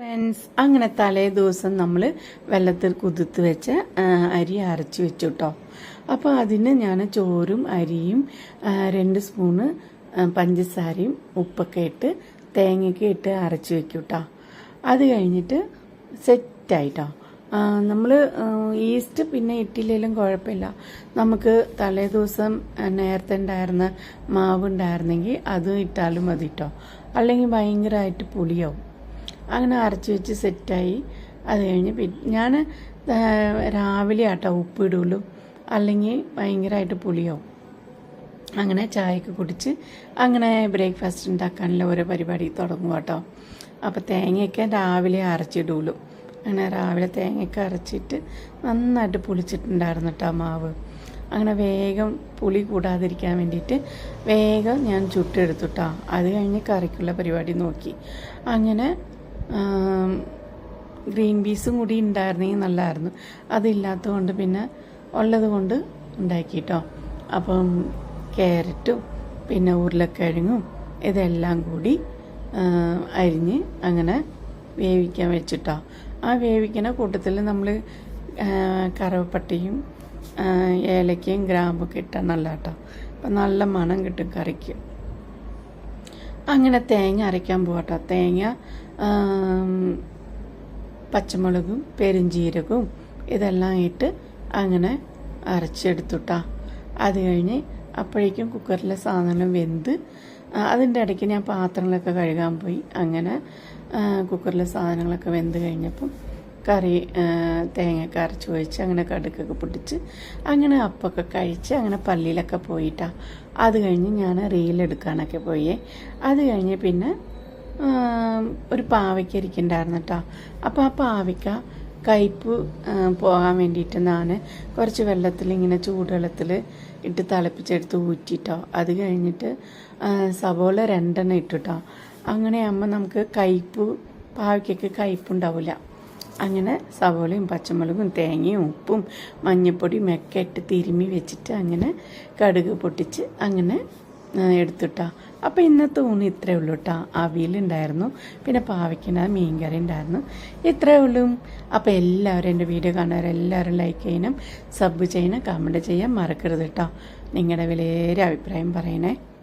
Friends, അങ്ങനെ തലേ ദിവസം നമ്മൾ വെള്ളത്തിൽ കുതിർത്ത് വെച്ച അരി അരച്ച് വെച്ചു കേട്ടോ. അപ്പോൾ അതിന് ഞാൻ ചോറും അരിയും 2 സ്പൂണ് പഞ്ചസാരയും ഉപ്പൊക്കെ ഇട്ട് തേങ്ങയൊക്കെ ഇട്ട് അരച്ച് വെക്കും കേട്ടോ. അത് കഴിഞ്ഞിട്ട് സെറ്റായിട്ടോ. നമ്മൾ ഈസ്റ്റ് പിന്നെ ഇട്ടില്ലെങ്കിലും കുഴപ്പമില്ല. നമുക്ക് തലേ ദിവസം നേരത്തെ ഉണ്ടായിരുന്ന മാവ് ഉണ്ടായിരുന്നെങ്കിൽ അത് ഇട്ടാലും മതി കേട്ടോ. അല്ലെങ്കിൽ ഭയങ്കരമായിട്ട് പുളിയാവും. അങ്ങനെ അരച്ച് വെച്ച് സെറ്റായി. അത് കഴിഞ്ഞ് ഞാൻ രാവിലെ ആട്ടോ ഉപ്പ് ഇടുള്ളൂ, അല്ലെങ്കിൽ ഭയങ്കരമായിട്ട് പുളിയാവും. അങ്ങനെ ചായയൊക്കെ കുടിച്ച് അങ്ങനെ ബ്രേക്ക്ഫാസ്റ്റ് ഉണ്ടാക്കാനുള്ള ഓരോ പരിപാടി തുടങ്ങും കേട്ടോ. അപ്പോൾ തേങ്ങയൊക്കെ രാവിലെ അരച്ചിടുള്ളൂ. അങ്ങനെ രാവിലെ തേങ്ങയൊക്കെ അരച്ചിട്ട് നന്നായിട്ട് പുളിച്ചിട്ടുണ്ടായിരുന്നു കേട്ടോ മാവ്. അങ്ങനെ വേഗം പുളി കൂടാതിരിക്കാൻ വേണ്ടിയിട്ട് വേഗം ഞാൻ ചുട്ടെടുത്തുട്ടോ. അത് കഴിഞ്ഞ് കറിക്കുള്ള പരിപാടി നോക്കി. അങ്ങനെ ഗ്രീൻ പീസും കൂടി ഉണ്ടായിരുന്നെങ്കിൽ നല്ലതായിരുന്നു. അതില്ലാത്തത് കൊണ്ട് പിന്നെ ഉള്ളത് കൊണ്ട് ഉണ്ടാക്കിട്ടോ. അപ്പം ക്യാരറ്റും പിന്നെ ഉരുളക്കിഴങ്ങും ഇതെല്ലാം കൂടി അരിഞ്ഞ് അങ്ങനെ വേവിക്കാൻ വെച്ചിട്ടോ. ആ വേവിക്കുന്ന കൂട്ടത്തിൽ നമ്മൾ കറുവപ്പട്ടയും ഏലക്കയും ഗ്രാമ്പൊക്കെ ഇട്ടാൽ നല്ല കേട്ടോ. അപ്പം നല്ല മണം കിട്ടും കറിക്ക്. അങ്ങനെ തേങ്ങ അരയ്ക്കാൻ പോകട്ടോ. തേങ്ങ പച്ചമുളകും പെരുംജീരകവും ഇതെല്ലാം ഇട്ട് അങ്ങനെ അരച്ചെടുത്തുട്ടാ. അത് കഴിഞ്ഞ് അപ്പോഴേക്കും കുക്കറിലെ സാധനം വെന്ത് അതിൻ്റെ ഇടയ്ക്ക് ഞാൻ പാത്രങ്ങളൊക്കെ കഴുകാൻ പോയി. അങ്ങനെ കുക്കറിലെ സാധനങ്ങളൊക്കെ വെന്ത് കഴിഞ്ഞപ്പം കറി തേങ്ങയൊക്കെ അരച്ച് ഒഴിച്ച് അങ്ങനെ കടുക്കൊക്കെ പൊട്ടിച്ച് അങ്ങനെ അപ്പമൊക്കെ കഴിച്ച് അങ്ങനെ പള്ളിയിലൊക്കെ പോയിട്ടാ. അത് കഴിഞ്ഞ് ഞാൻ റീലെടുക്കാനൊക്കെ പോയേ. അത് കഴിഞ്ഞ് പിന്നെ ഒരു പാവയ്ക്ക ഇരിക്കുന്നുണ്ടായിരുന്നു കേട്ടോ. അപ്പോൾ ആ പാവയ്ക്ക കയ്പ്പ് പോകാൻ വേണ്ടിയിട്ട് ഞാൻ കുറച്ച് വെള്ളത്തിൽ ഇങ്ങനെ ചൂടുവെള്ളത്തിൽ ഇട്ട് തിളപ്പിച്ചെടുത്ത് ഊറ്റിട്ടോ. അത് കഴിഞ്ഞിട്ട് സവോള 2 എണ്ണം ഇട്ടിട്ടോ. അങ്ങനെയാകുമ്പോൾ നമുക്ക് പാവയ്ക്കൊക്കെ കയ്പ്പുണ്ടാവില്ല. അങ്ങനെ സവോളയും പച്ചമുളകും തേങ്ങയും ഉപ്പും മഞ്ഞൾപ്പൊടിയും ഒക്കെ ഇട്ട് തിരുമ്മി വെച്ചിട്ട് അങ്ങനെ കടുക് പൊട്ടിച്ച് അങ്ങനെ എടുത്തിട്ടാ. അപ്പോൾ ഇന്നത്തെ ഊണ് ഇത്രയേ ഉള്ളൂ കേട്ടോ. അവിയലുണ്ടായിരുന്നു, പിന്നെ പാവയ്ക്കുന്ന മീൻകറി ഉണ്ടായിരുന്നു. ഇത്രയേ ഉള്ളൂ. അപ്പോൾ എല്ലാവരും എൻ്റെ വീഡിയോ കാണുന്നവരെല്ലാവരും ലൈക്ക് ചെയ്യണം, സബ് ചെയ്യണം, കമൻറ്റ് ചെയ്യാൻ മറക്കരുത് കേട്ടോ. നിങ്ങളുടെ വിലയേറെ അഭിപ്രായം പറയണേ.